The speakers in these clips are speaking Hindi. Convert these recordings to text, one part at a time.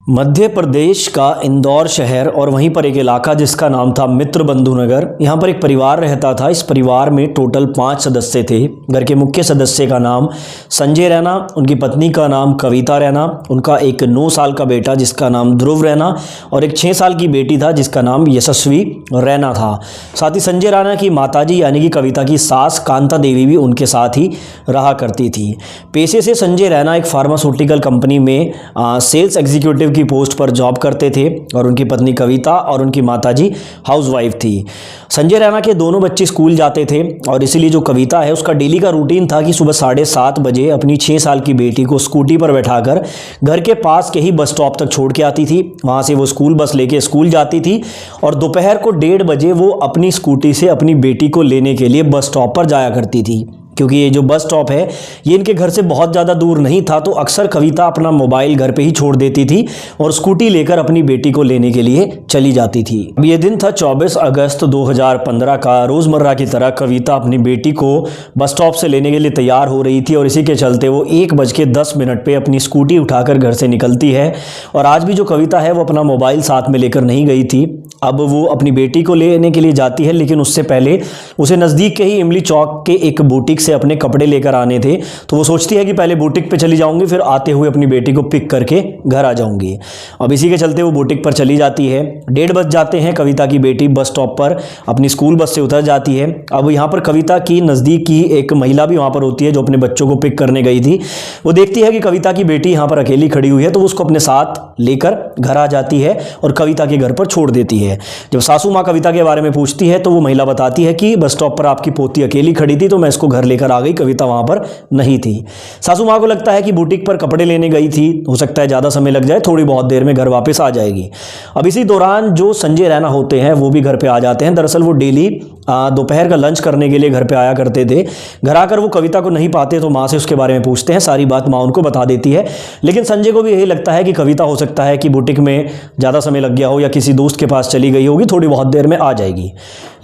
मध्य प्रदेश का इंदौर शहर और वहीं पर एक इलाका जिसका नाम था मित्र बंधु नगर। यहाँ पर एक परिवार रहता था। इस परिवार में टोटल 5 सदस्य थे। घर के मुख्य सदस्य का नाम संजय रैना, उनकी पत्नी का नाम कविता रैना, उनका एक 9 साल का बेटा जिसका नाम ध्रुव रैना और एक 6 साल की बेटी था जिसका नाम यशस्वी रैना था। साथ ही संजय रैना की माताजी यानी कि कविता की सास कांता देवी भी उनके साथ ही रहा करती थी। पेशे से संजय रैना एक फार्मास्यूटिकल कंपनी में सेल्स एग्जीक्यूटिव की पोस्ट पर जॉब करते थे और उनकी पत्नी कविता और उनकी माताजी हाउसवाइफ थी। संजय रैना के दोनों बच्चे स्कूल जाते थे और इसीलिए जो कविता है उसका डेली का रूटीन था कि सुबह 7:30 बजे अपनी 6 साल की बेटी को स्कूटी पर बैठाकर घर के पास के ही बस स्टॉप तक छोड़ के आती थी। वहां से वो स्कूल बस लेके स्कूल जाती थी और दोपहर को 1:30 बजे वो अपनी स्कूटी से अपनी बेटी को लेने के लिए बस स्टॉप पर जाया करती थी। क्योंकि ये जो बस स्टॉप है ये इनके घर से बहुत ज़्यादा दूर नहीं था, तो अक्सर कविता अपना मोबाइल घर पे ही छोड़ देती थी और स्कूटी लेकर अपनी बेटी को लेने के लिए चली जाती थी। अब ये दिन था 24 अगस्त 2015 का। रोज़मर्रा की तरह कविता अपनी बेटी को बस स्टॉप से लेने के लिए तैयार हो रही थी और इसी के चलते वो 1:10 पे अपनी स्कूटी उठाकर घर से निकलती है। और आज भी जो कविता है वो अपना मोबाइल साथ में लेकर नहीं गई थी। अब वो अपनी बेटी को लेने के लिए जाती है, लेकिन उससे पहले उसे नज़दीक के ही इमली चौक के एक बुटीक से अपने कपड़े लेकर आने थे। तो वो सोचती है कि पहले बुटीक पे चली जाऊंगी, फिर आते हुए अपनी बेटी को पिक करके घर आ जाऊंगी। अब इसी के चलते वो बुटीक पर चली जाती है। 1:30 बज जाते हैं। कविता की बेटी बस स्टॉप पर अपनी स्कूल बस से उतर जाती है। अब यहाँ पर कविता की नज़दीक की एक महिला भी वहाँ पर होती है जो अपने बच्चों को पिक करने गई थी। वो देखती है कि कविता की बेटी यहाँ पर अकेली खड़ी हुई है, तो वो उसको अपने साथ लेकर घर आ जाती है और कविता के घर पर छोड़ देती है। जब सासू माँ कविता के बारे में पूछती है तो वो महिला बताती है कि बस स्टॉप पर आपकी पोती अकेली खड़ी थी तो मैं इसको घर लेकर आ गई, कविता वहां पर नहीं थी। सासू माँ को लगता है कि बुटीक पर कपड़े लेने गई थी, हो सकता है ज़्यादा समय लग जाए, थोड़ी बहुत देर में घर वापस आ जाएगी। अब इसी दौरान जो संजय रैना होते हैं वो भी घर पे आ जाते हैं। दरअसल वो डेली दोपहर का लंच करने के लिए घर पे आया करते थे। घर आकर वो कविता को नहीं पाते तो माँ से उसके बारे में पूछते हैं। सारी बात माँ उनको बता देती है, लेकिन संजय को भी यही लगता है कि कविता हो सकता है कि बुटीक में ज़्यादा समय लग गया हो या किसी दोस्त के पास चली गई होगी, थोड़ी बहुत देर में आ जाएगी।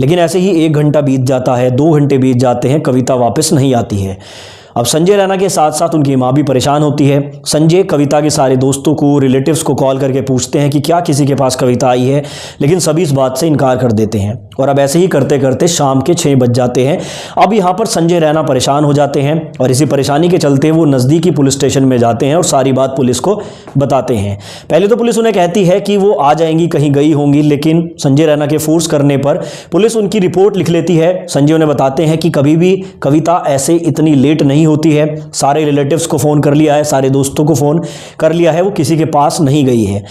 लेकिन ऐसे ही 1 घंटा बीत जाता है, 2 घंटे बीत जाते हैं, कविता वापस नहीं आती है। अब संजय रैना के साथ साथ उनकी माँ भी परेशान होती है। संजय कविता के सारे दोस्तों को, रिलेटिव्स को कॉल करके पूछते हैं कि क्या किसी के पास कविता आई है, लेकिन सभी इस बात से इनकार कर देते हैं। और अब ऐसे ही करते करते शाम के 6 बज जाते हैं। अब यहाँ पर संजय रैना परेशान हो जाते हैं और इसी परेशानी के चलते वो नज़दीकी पुलिस स्टेशन में जाते हैं और सारी बात पुलिस को बताते हैं। पहले तो पुलिस उन्हें कहती है कि वो आ जाएंगी, कहीं गई होंगी, लेकिन संजय रैना के फोर्स करने पर पुलिस उनकी रिपोर्ट लिख लेती है। संजय उन्हें बताते हैं कि कभी भी कविता ऐसे इतनी लेट नहीं होती है, सारे रिलेटिव्स को फ़ोन कर लिया है, सारे दोस्तों को फ़ोन कर लिया है, वो किसी के पास नहीं गई है।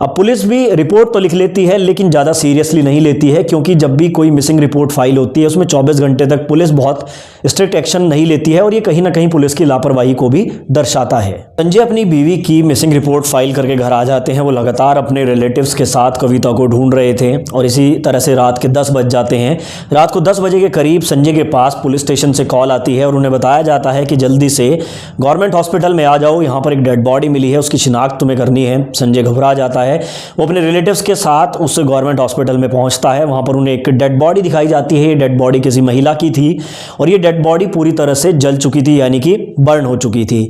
अब पुलिस भी रिपोर्ट तो लिख लेती है लेकिन ज़्यादा सीरियसली नहीं लेती है, क्योंकि जब भी कोई मिसिंग रिपोर्ट फाइल होती है उसमें 24 घंटे तक पुलिस बहुत स्ट्रिक्ट एक्शन नहीं लेती है और ये कहीं ना कहीं पुलिस की लापरवाही को भी दर्शाता है। संजय अपनी बीवी की मिसिंग रिपोर्ट फाइल करके घर आ जाते हैं। वो लगातार अपने रिलेटिव्स के साथ कविता को ढूंढ रहे थे और इसी तरह से रात के 10 बज जाते हैं। रात को 10 बजे के करीब संजय के पास पुलिस स्टेशन से कॉल आती है और उन्हें बताया जाता है कि जल्दी से गवर्नमेंट हॉस्पिटल में आ जाओ, यहाँ पर एक डेड बॉडी मिली है, उसकी शिनाख्त तुम्हें करनी है। संजय घबरा जाता है। वो अपने रिलेटिव्स के साथ उस गवर्नमेंट हॉस्पिटल में पहुंचता है। वहां पर उन्हें एक डेड बॉडी दिखाई जाती है। ये डेड बॉडी किसी महिला की थी और ये डेड बॉडी पूरी तरह से जल चुकी थी, यानी कि बर्न हो चुकी थी।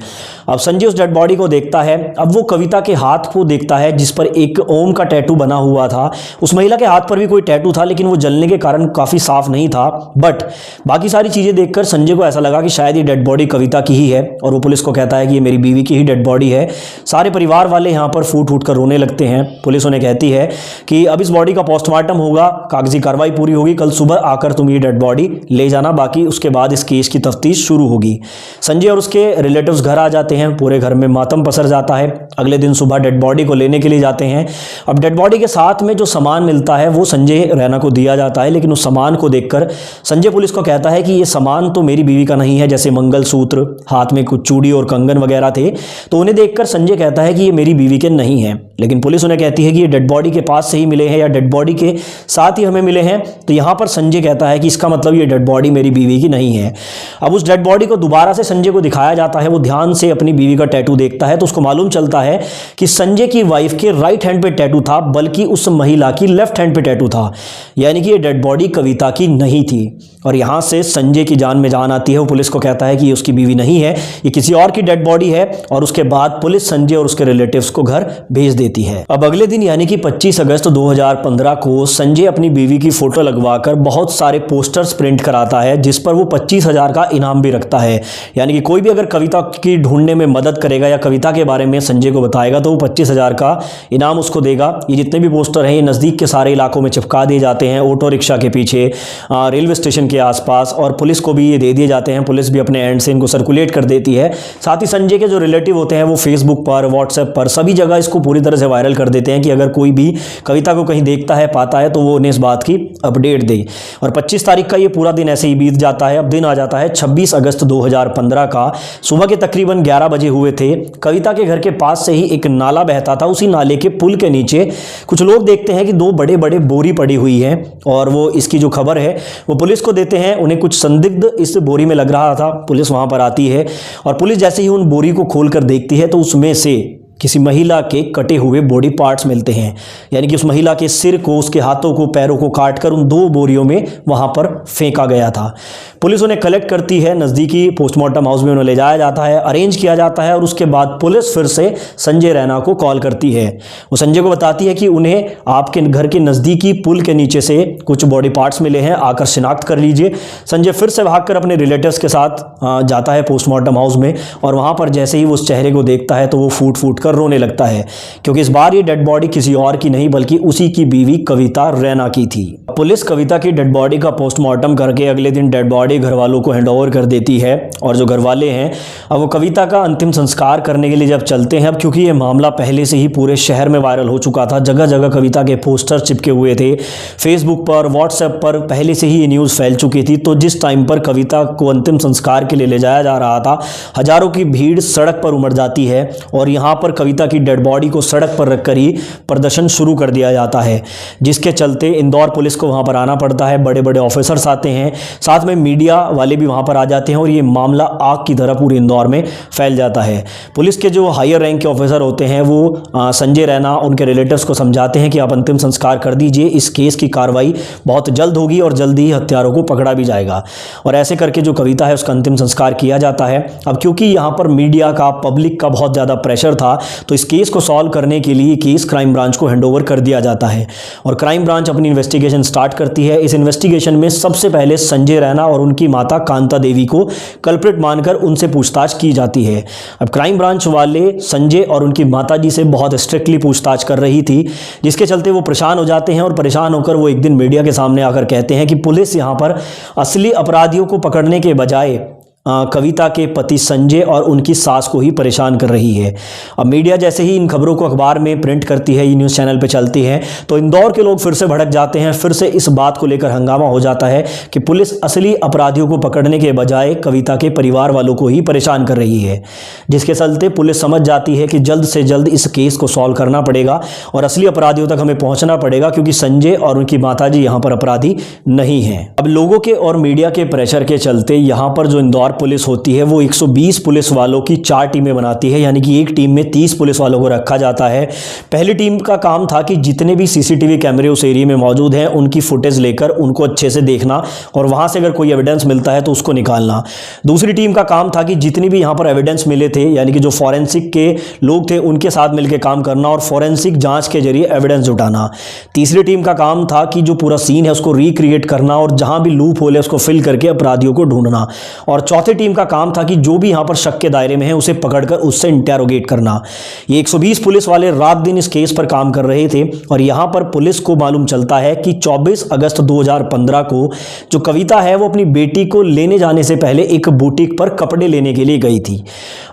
अब संजय उस डेड बॉडी को देखता है। अब वो कविता के हाथ को देखता है जिस पर एक ओम का टैटू बना हुआ था। उस महिला के हाथ पर भी कोई टैटू था, लेकिन वो जलने के कारण काफी साफ नहीं था। बट बाकी सारी चीजें देखकर संजय को ऐसा लगा कि शायद ये डेड बॉडी कविता की ही है और वो पुलिस को कहता है कि ये मेरी बीवी की ही डेड बॉडी है। सारे परिवार वाले यहाँ पर फूट फूट कर रोने लगते हैं। पुलिस उन्हें कहती है कि अब इस बॉडी का पोस्टमार्टम होगा, कागजी कार्रवाई पूरी होगी, कल सुबह आकर तुम ये डेड बॉडी ले जाना, बाकी उसके बाद इस केस की तफ्तीश शुरू होगी। संजय और उसके रिलेटिव्स घर आ जाते हैं। पूरे घर में मातम पसर जाता है। अगले दिन सुबह डेड बॉडी को लेने के लिए जाते हैं। अब डेड बॉडी के साथ में जो सामान मिलता है वो संजय रैना को दिया जाता है, लेकिन उस सामान को देखकर संजय पुलिस को कहता है कि ये सामान तो मेरी बीवी का नहीं है, जैसे मंगलसूत्र, हाथ में कुछ चूड़ी और कंगन वगैरह थे। तो उन्हें देखकर संजय कहता है कि ये मेरी बीवी के नहीं है, लेकिन पुलिस उन्हें कहती है कि ये डेड बॉडी के पास से ही मिले हैं या डेड बॉडी के साथ ही हमें मिले हैं। तो यहाँ पर संजय कहता है कि इसका मतलब ये डेड बॉडी मेरी बीवी की नहीं है। अब उस डेड बॉडी को दोबारा से संजय को दिखाया जाता है। वो ध्यान से अपनी अपनी बीवी का टैटू देखता है तो उसको मालूम चलता है कि संजय की वाइफ के राइट हैंड पे टैटू था, बल्कि उस महिला की लेफ्ट हैंड पे टैटू था, यानी कि ये डेड बॉडी कविता की नहीं थी। और यहाँ से संजय की जान में जान आती है। वो पुलिस को कहता है कि ये उसकी बीवी नहीं है, ये किसी और की डेड बॉडी है। और उसके बाद पुलिस संजय और उसके रिलेटिव्स को घर भेज देती है। अब अगले दिन यानी कि 25 अगस्त 2015 को संजय अपनी बीवी की फोटो लगवाकर बहुत सारे पोस्टर्स प्रिंट कराता है, जिस पर वो 25,000 का इनाम भी रखता है। यानी कि कोई भी अगर कविता की ढूंढने में मदद करेगा या कविता के बारे में संजय को बताएगा तो वो 25,000 का इनाम उसको देगा। ये जितने भी पोस्टर हैं ये नज़दीक के सारे इलाकों में चिपका दिए जाते हैं, ऑटो रिक्शा के पीछे, रेलवे स्टेशन के आसपास, और पुलिस को भी ये दे दिए जाते हैं। पुलिस भी अपने एंड से इनको सर्कुलेट कर देती है। साथ ही संजय के जो रिलेटिव होते हैं वो फेसबुक पर, व्हाट्सएप पर, सभी जगह इसको पूरी तरह से वायरल कर देते हैं कि अगर कोई भी कविता को कहीं देखता है, पाता है, तो वो उन्हें इस बात की अपडेट दे। और 25 तारीख का ये पूरा दिन ऐसे ही बीत जाता है। अब दिन आ जाता है 26 अगस्त 2015 का। सुबह के तकरीबन 11 बजे हुए थे। कविता के घर के पास से ही एक नाला बहता था। उसी नाले के पुल के नीचे कुछ लोग देखते हैं कि दो बड़े बड़े बोरी पड़ी हुई है, और वो इसकी जो खबर है वो पुलिस को देते हैं। उन्हें कुछ संदिग्ध इस बोरी में लग रहा था। पुलिस वहां पर आती है और पुलिस जैसे ही उन बोरी को खोलकर देखती है तो उसमें से किसी महिला के कटे हुए बॉडी पार्ट्स मिलते हैं। यानी कि उस महिला के सिर को, उसके हाथों को, पैरों को काटकर उन 2 बोरियों में वहां पर फेंका गया था। पुलिस उन्हें कलेक्ट करती है, नज़दीकी पोस्टमार्टम हाउस में उन्हें ले जाया जाता है, अरेंज किया जाता है। और उसके बाद पुलिस फिर से संजय रैना को कॉल करती है। वो संजय को बताती है कि उन्हें आपके घर के नज़दीकी पुल के नीचे से कुछ बॉडी पार्ट्स मिले हैं, आकर शिनाख्त कर लीजिए। संजय फिर से भागकर अपने रिलेटिव्स के साथ जाता है पोस्टमार्टम हाउस में, और वहाँ पर जैसे ही वो उस चेहरे को देखता है तो वो फूट फूट कर रोने लगता है, क्योंकि इस बार ये डेड बॉडी किसी और की नहीं बल्कि उसी की बीवी कविता रैना की थी। पुलिस कविता की डेड बॉडी का पोस्टमार्टम करके अगले दिन डेड बॉडी घर वालों को हैंडओवर कर देती है। और जो घर वाले हैं अब वो कविता का अंतिम संस्कार करने के लिए जब चलते हैं, अब क्योंकि ये मामला पहले से ही पूरे शहर में वायरल हो चुका था, जगह जगह कविता के पोस्टर चिपके हुए थे, फेसबुक पर, व्हाट्सएप पर पहले से ही ये न्यूज़ फैल चुकी थी। तो जिस टाइम पर कविता को अंतिम संस्कार के लिए ले जाया जा रहा था, हजारों की भीड़ सड़क पर उमड़ जाती है और यहाँ पर कविता की डेड बॉडी को सड़क पर रखकर ही प्रदर्शन शुरू कर दिया जाता है, जिसके चलते इंदौर पुलिस को वहां पर आना पड़ता है। बड़े बड़े ऑफिसर्स आते हैं, साथ में मीडिया वाले भी वहां पर आ जाते हैं, और ये मामला आग की तरह पूरे इंदौर में फैल जाता है। पुलिस के जो हायर रैंक के ऑफिसर होते हैं वो संजय रैना उनके रिलेटिव्स को समझाते हैं कि आप अंतिम संस्कार कर दीजिए, इस केस की कार्रवाई बहुत जल्द होगी और जल्द ही हत्यारों को पकड़ा भी जाएगा। और ऐसे करके जो कविता है उसका अंतिम संस्कार किया जाता है। अब क्योंकि यहाँ पर मीडिया का, पब्लिक का बहुत ज़्यादा प्रेशर था, तो इस केस को सॉल्व करने के लिए केस क्राइम ब्रांच को हैंडओवर कर दिया जाता है और क्राइम ब्रांच अपनी इन्वेस्टिगेशन स्टार्ट करती है। इस इन्वेस्टिगेशन में सबसे पहले संजय रैना और उनकी माता कांता देवी को कल्प्रिट मानकर उनसे पूछताछ की जाती है। अब क्राइम ब्रांच वाले संजय और उनकी माता जी से बहुत स्ट्रिक्टली पूछताछ कर रही थी, जिसके चलते वो परेशान हो जाते हैं और परेशान होकर वो एक दिन मीडिया के सामने आकर कहते हैं कि पुलिस यहाँ पर असली अपराधियों को पकड़ने के बजाय कविता के पति संजय और उनकी सास को ही परेशान कर रही है। अब मीडिया जैसे ही इन खबरों को अखबार में प्रिंट करती है, ये न्यूज़ चैनल पे चलती है, तो इंदौर के लोग फिर से भड़क जाते हैं। फिर से इस बात को लेकर हंगामा हो जाता है कि पुलिस असली अपराधियों को पकड़ने के बजाय कविता के परिवार वालों को ही परेशान कर रही है, जिसके चलते पुलिस समझ जाती है कि जल्द से जल्द इस केस को सॉल्व करना पड़ेगा और असली अपराधियों तक हमें पहुंचना पड़ेगा, क्योंकि संजय और उनकी माता जी यहाँ पर अपराधी नहीं हैं। अब लोगों के और मीडिया के प्रेशर के चलते यहाँ पर जो इंदौर पुलिस होती है वो 120 पुलिस वालों की 4 टीमें बनाती है, यानी कि एक टीम में 30 पुलिस वालों को रखा जाता है। पहली टीम का काम था कि जितने भी सीसीटीवी कैमरे उस एरिया में मौजूद हैं उनकी फुटेज लेकर उनको अच्छे से देखना और वहां से अगर कोई एविडेंस मिलता है तो उसको निकालना। दूसरी टीम का काम था कि जितनी भी यहाँ पर एविडेंस मिले थे, यानी कि जो फॉरेंसिक के लोग थे, उनके साथ मिलकर काम करना और फॉरेंसिक जांच के जरिए एविडेंस जुटाना। तीसरी टीम का काम था कि जो पूरा सीन है उसको रिक्रिएट करना और जहां भी लूप होल है उसको फिल करके अपराधियों को ढूंढना। और चौथी टीम का काम था कि जो भी यहां पर शक के दायरे में है उसे पकड़कर उससे इंटेरोगेट करना। ये 120 पुलिस वाले रात दिन इस केस पर काम कर रहे थे और यहां पर पुलिस को मालूम चलता है कि 24 अगस्त 2015 को जो कविता है वो अपनी बेटी को लेने जाने से पहले एक बुटीक पर कपड़े लेने के लिए गई थी।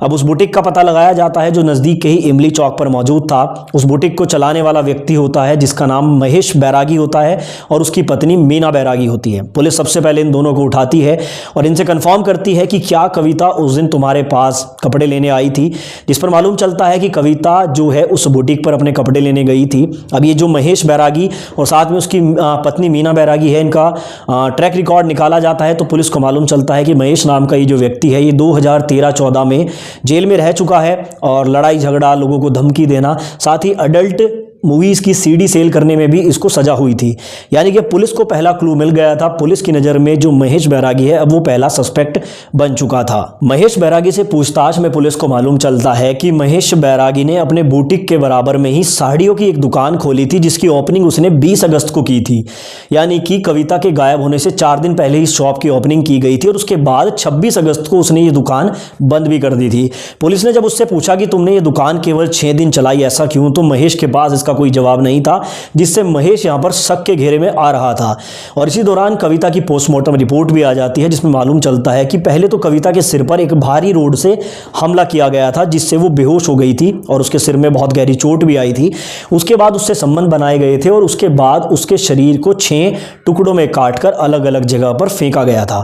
अब उस बुटीक का पता लगाया जाता है जो नजदीक के ही इमली चौक पर मौजूद था। उस बुटीक को चलाने वाला व्यक्ति होता है जिसका नाम महेश बैरागी होता है और उसकी पत्नी मीना बैरागी होती है। पुलिस सबसे पहले इन दोनों को उठाती है और इनसे कंफर्म करती है है कि क्या कविता उस दिन तुम्हारे पास कपड़े लेने आई थी, जिस पर मालूम चलता है कि कविता जो है उस बुटीक पर अपने कपड़े लेने गई थी। अब ये जो महेश बैरागी और साथ में उसकी पत्नी मीना बैरागी है, इनका ट्रैक रिकॉर्ड निकाला जाता है तो पुलिस को मालूम चलता है कि महेश नाम का ये जो व्यक्ति है ये 2013-14 में जेल में रह चुका है और लड़ाई झगड़ा, लोगों को धमकी देना, साथ ही अडल्ट मूवीज़ की सीडी सेल करने में भी इसको सजा हुई थी। यानी कि पुलिस को पहला क्लू मिल गया था। पुलिस की नज़र में जो महेश बैरागी है अब वो पहला सस्पेक्ट बन चुका था। महेश बैरागी से पूछताछ में पुलिस को मालूम चलता है कि महेश बैरागी ने अपने बुटीक के बराबर में ही साड़ियों की एक दुकान खोली थी, जिसकी ओपनिंग उसने 20 अगस्त को की थी। यानी कि कविता के गायब होने से 4 दिन पहले ही शॉप की ओपनिंग की गई थी और उसके बाद 26 अगस्त को उसने ये दुकान बंद भी कर दी थी। पुलिस ने जब उससे पूछा कि तुमने ये दुकान केवल 6 दिन चलाई, ऐसा क्यों, तो महेश के पास इसका कोई जवाब नहीं था, जिससे महेश यहां पर शक के घेरे में आ रहा था। और इसी दौरान कविता की पोस्टमार्टम रिपोर्ट भी आ जाती है, जिसमें मालूम चलता है कि पहले तो कविता के सिर पर एक भारी रोड से हमला किया गया था, जिससे वो बेहोश हो गई थी और उसके सिर में बहुत गहरी चोट भी आई थी। उसके बाद उससे संबंध बनाए गए थे और उसके बाद उसके शरीर को 6 टुकड़ों में काटकर अलग अलग जगह पर फेंका गया था।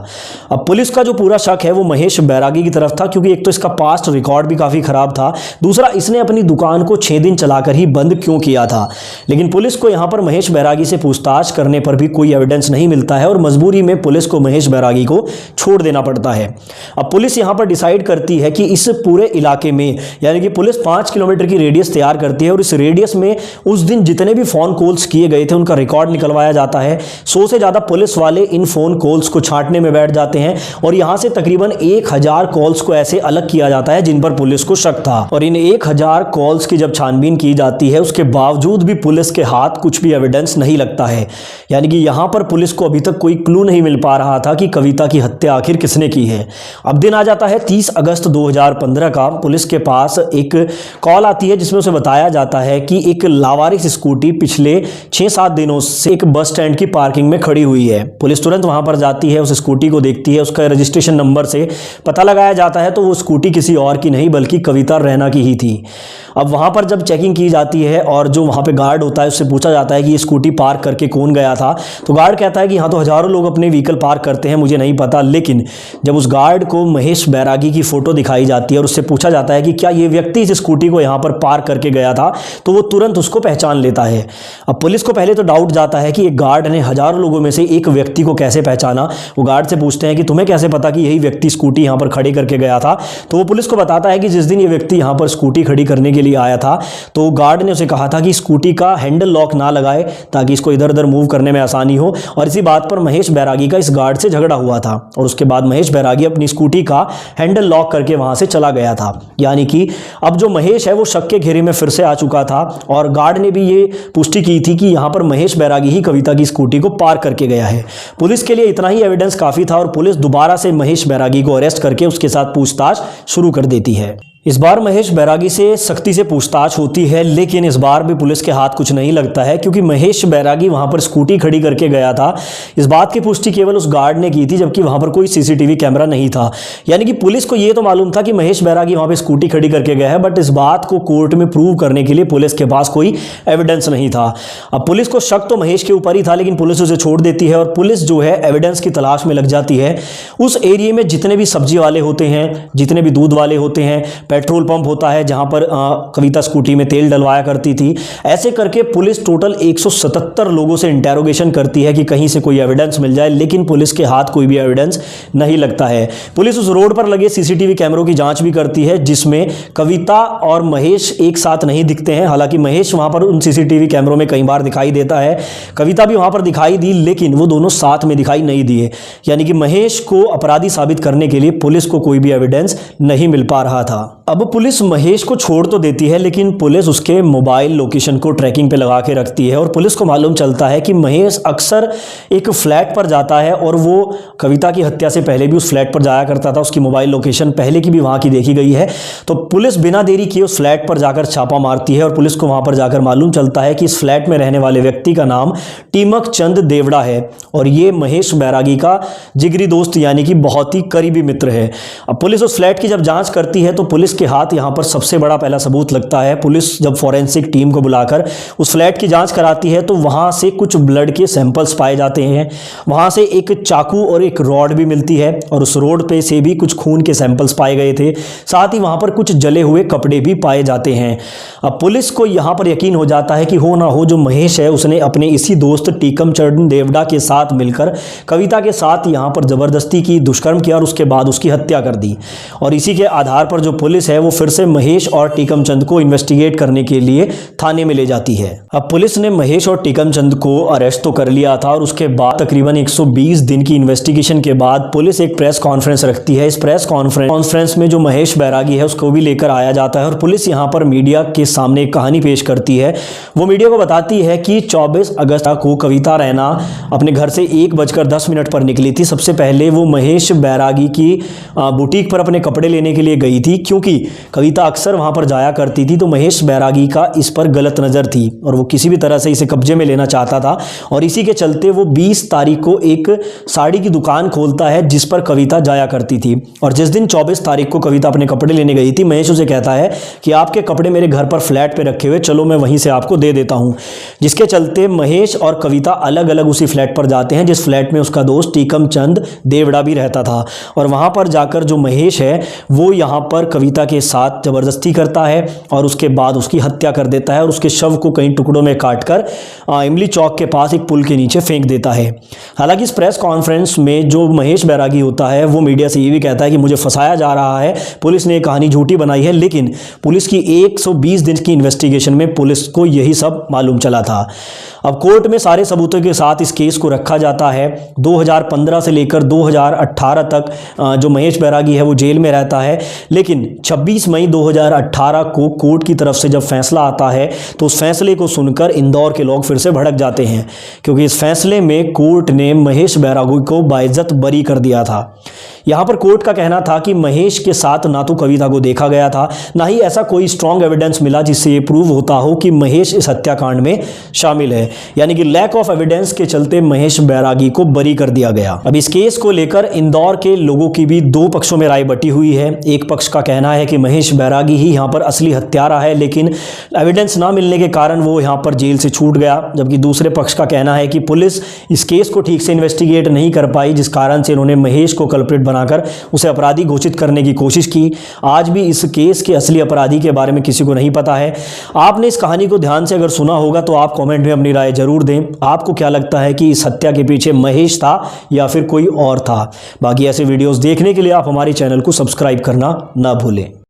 अब पुलिस का जो पूरा शक है वो महेश बैरागी की तरफ था, क्योंकि एक तो इसका पास्ट रिकॉर्ड भी काफी खराब था, दूसरा इसने अपनी दुकान को 6 दिन चलाकर ही बंद क्यों किया था। लेकिन पुलिस को यहां पर महेश बैरागी से पूछताछ करने पर भी कोई एविडेंस नहीं मिलता है और मजबूरी में पुलिस को महेश बैरागी को छोड़ देना पड़ता है। अब पुलिस यहां पर डिसाइड करती है कि इस पूरे इलाके में, यानी कि पुलिस 5 किलोमीटर की रेडियस तैयार करती है और इस रेडियस में उस दिन जितने भी फोन कॉल्स किए गए थे उनका रिकॉर्ड निकलवाया जाता है। 100 से ज्यादा पुलिस वाले इन फोन कॉल्स को छांटने में बैठ जाते हैं और यहां से तकरीबन 1000 कॉल्स को ऐसे अलग किया जाता है जिन पर पुलिस को शक था। और इन 1000 कॉल्स की जब छानबीन की जाती है उसके बावजूद भी पुलिस के हाथ कुछ भी एविडेंस नहीं लगता है। यानी कि यहां पर पुलिस को अभी तक कोई क्लू नहीं मिल पा रहा था कि कविता की हत्या आखिर किसने की है। अब दिन आ जाता है 30 अगस्त 2015 का। पुलिस के पास एक कॉल आती है जिसमें उसे बताया जाता है कि एक लावारिस स्कूटी पिछले 6-7 दिनों से एक बस स्टैंड की पार्किंग में खड़ी हुई है। पुलिस तुरंत वहां पर जाती है, उस स्कूटी को देखती है, उसका रजिस्ट्रेशन नंबर से पता लगाया जाता है तो वो स्कूटी किसी और की नहीं बल्कि कविता रैना की ही थी। अब वहां पर जब चेकिंग की जाती है और जो वहां पे गार्ड होता है उससे पूछा जाता है कि ये स्कूटी पार्क करके कौन गया था, तो गार्ड कहता है कि हाँ, तो हजारों लोग अपने व्हीकल पार्क करते हैं, मुझे नहीं पता। लेकिन जब उस गार्ड को महेश बैरागी की फोटो दिखाई जाती है और उससे पूछा जाता है कि क्या ये व्यक्ति इस स्कूटी को यहाँ पर पार्क करके गया था, तो वो तुरंत उसको पहचान लेता है। अब पुलिस को पहले तो डाउट जाता है कि एक गार्ड ने हजारों लोगों में से एक व्यक्ति को कैसे पहचाना। वो गार्ड से पूछते हैं कि तुम्हें कैसे पता कि यही व्यक्ति स्कूटी यहाँ पर खड़ी करके गया था, तो वो पुलिस को बताता है कि जिस दिन ये व्यक्ति यहाँ पर स्कूटी खड़ी करने के लिए आया था तो गार्ड ने उसे कहा था कि स्कूटी का हैंडल लॉक ना लगाए ताकि इसको इधर उधर मूव करने में आसानी हो। और इसी बात पर महेश बैरागी का इस गार्ड से झगड़ा हुआ था और उसके बाद महेश बैरागी अपनी स्कूटी का हैंडल लॉक करके वहां से चला गया था। यानी कि अब जो महेश है वो शक के घेरे में फिर से आ चुका था और गार्ड ने भी ये पुष्टि की थी कि यहां पर महेश बैरागी ही कविता की स्कूटी को पार्क करके गया है। पुलिस के लिए इतना ही एविडेंस काफी था और पुलिस दोबारा से महेश बैरागी को अरेस्ट करके उसके साथ पूछताछ शुरू कर देती है। इस बार महेश बैरागी से सख्ती से पूछताछ होती है, लेकिन इस बार भी पुलिस के हाथ कुछ नहीं लगता है, क्योंकि महेश बैरागी वहां पर स्कूटी खड़ी करके गया था इस बात की पुष्टि केवल उस गार्ड ने की थी, जबकि वहां पर कोई सीसीटीवी कैमरा नहीं था। यानी कि पुलिस को यह तो मालूम था कि महेश बैरागी वहां पर स्कूटी खड़ी करके गया है, बट इस बात को कोर्ट में प्रूव करने के लिए पुलिस के पास कोई एविडेंस नहीं था। अब पुलिस को शक तो महेश के ऊपर ही था, लेकिन पुलिस उसे छोड़ देती है और पुलिस जो है एविडेंस की तलाश में लग जाती है। उस एरिया में जितने भी सब्जी वाले होते हैं, जितने भी दूध वाले होते हैं, पेट्रोल पंप होता है जहां पर कविता स्कूटी में तेल डलवाया करती थी, ऐसे करके पुलिस टोटल 177 लोगों से इंटेरोगेशन करती है कि कहीं से कोई एविडेंस मिल जाए, लेकिन पुलिस के हाथ कोई भी एविडेंस नहीं लगता है। पुलिस उस रोड पर लगे सीसीटीवी कैमरों की जांच भी करती है जिसमें कविता और महेश एक साथ नहीं दिखते हैं। हालांकि महेश वहां पर उन सीसीटीवी कैमरों में कई बार दिखाई देता है, कविता भी वहां पर दिखाई दी, लेकिन वो दोनों साथ में दिखाई नहीं दिए। यानी कि महेश को अपराधी साबित करने के लिए पुलिस को कोई भी एविडेंस नहीं मिल पा रहा था। अब पुलिस महेश को छोड़ तो देती है, लेकिन पुलिस उसके मोबाइल लोकेशन को ट्रैकिंग पे लगा के रखती है और पुलिस को मालूम चलता है कि महेश अक्सर एक फ्लैट पर जाता है और वो कविता की हत्या से पहले भी उस फ्लैट पर जाया करता था। उसकी मोबाइल लोकेशन पहले की भी वहां की देखी गई है। तो पुलिस बिना देरी किए उस फ्लैट पर जाकर छापा मारती है और पुलिस को वहां पर जाकर मालूम चलता है कि इस फ्लैट में रहने वाले व्यक्ति का नाम टीमक चंद देवड़ा है और ये महेश बैरागी का जिगरी दोस्त यानी कि बहुत ही करीबी मित्र है। अब पुलिस उस फ्लैट की जब जांच करती है तो पुलिस के हाथ यहाँ पर सबसे बड़ा पहला सबूत लगता है। पुलिस जब फॉरेंसिक टीम को बुलाकर उस फ्लैट की जांच कराती है तो वहाँ से कुछ ब्लड के सैंपल्स पाए जाते हैं। वहाँ से एक चाकू और एक रॉड भी मिलती है और उस रोड पे से भी कुछ खून के सैंपल्स पाए गए थे। साथ ही वहाँ पर कुछ जले हुए कपड़े भी पाए जाते हैं। अब पुलिस को यहाँ पर यकीन हो जाता है कि हो ना हो जो महेश है उसने अपने इसी दोस्त टीकम चंद देवड़ा के साथ मिलकर कविता के साथ यहाँ पर ज़बरदस्ती की, दुष्कर्म किया और उसके बाद उसकी हत्या कर दी। और इसी के आधार पर जो पुलिस है वो फिर से महेश और टीकम चंद को इन्वेस्टिगेट करने के लिए थाने में ले जाती है। अब पुलिस ने महेश और टीकम चंद को अरेस्ट तो कर लिया था और उसके बाद तकरीबन 120 दिन की इन्वेस्टिगेशन के बाद पुलिस एक प्रेस कॉन्फ्रेंस रखती है। इस प्रेस कॉन्फ्रेंस में जो महेश बैरागी है उसको भी लेकर आया जाता है और पुलिस यहाँ पर मीडिया के सामने एक कहानी पेश करती है। वो मीडिया को बताती है कि 24 अगस्त को कविता रैना अपने घर से 1:10 पर निकली थी। सबसे पहले वो महेश बैरागी की बुटीक पर अपने कपड़े लेने के लिए गई थी। क्योंकि कविता अक्सर वहां पर जाया करती थी तो महेश बैरागी का इस पर गलत नज़र थी और वो किसी भी तरह से इसे कब्जे में लेना चाहता था। और इसी के चलते वो 20 तारीख को एक साड़ी की दुकान खोलता है जिस पर कविता जाया करती थी। और जिस दिन 24 तारीख को कविता अपने कपड़े लेने गई थी, महेश उसे कहता है कि आपके कपड़े मेरे घर पर फ्लैट पे रखे हुए, चलो मैं वहीं से आपको दे देता हूं। जिसके चलते महेश और कविता अलग अलग उसी फ्लैट पर जाते हैं जिस फ्लैट में उसका दोस्त टीकम चंद देवड़ा भी रहता था। और वहां पर जाकर जो महेश है वो यहां पर कविता के साथ जबरदस्ती करता है और उसके बाद उसकी हत्या कर देता है और उसके शव को कई टुकड़ों में काटकर इमली चौक के पास एक पुल के नीचे फेंक देता है। हालांकि इस प्रेस कॉन्फ्रेंस में जो महेश बैरागी होता है वो मीडिया से ये भी कहता है कि मुझे फंसाया जा रहा है, पुलिस ने कहानी झूठी बनाई है। लेकिन पुलिस की 120 दिन की इन्वेस्टिगेशन में पुलिस को यही सब मालूम चला था। अब कोर्ट में सारे सबूतों के साथ इस केस को रखा जाता है। 2015 से लेकर 2018 तक जो महेश बैरागी है वो जेल में रहता है। लेकिन 26 मई 2018 को कोर्ट की तरफ से जब फैसला आता है तो उस फैसले को सुनकर इंदौर के लोग फिर से भड़क जाते हैं, क्योंकि इस फैसले में कोर्ट ने महेश बैरागी को बाइज्जत बरी कर दिया था। यहाँ पर कोर्ट का कहना था कि महेश के साथ ना तो कविता को देखा गया था, ना ही ऐसा कोई स्ट्रॉन्ग एविडेंस मिला जिससे ये प्रूव होता हो कि महेश इस हत्याकांड में शामिल है। यानी कि लैक ऑफ एविडेंस के चलते महेश बैरागी को बरी कर दिया गया। अब इस केस को लेकर इंदौर के लोगों की भी दो पक्षों में राय बटी हुई है। एक पक्ष का कहना है कि महेश बैरागी ही यहाँ पर असली हत्यारा है, लेकिन एविडेंस ना मिलने के कारण वो यहाँ पर जेल से छूट गया। जबकि दूसरे पक्ष का कहना है कि पुलिस इस केस को ठीक से इन्वेस्टिगेट नहीं कर पाई, जिस कारण से इन्होंने महेश को कल्प्रिट बनाकर उसे अपराधी घोषित करने की कोशिश की। आज भी इस केस के असली अपराधी के बारे में किसी को नहीं पता है। आपने इस कहानी को ध्यान से अगर सुना होगा तो आप कमेंट में अपनी राय जरूर दें। आपको क्या लगता है कि इस हत्या के पीछे महेश था या फिर कोई और था? बाकी ऐसे वीडियोस देखने के लिए आप हमारे चैनल को सब्सक्राइब करना ना भूलें।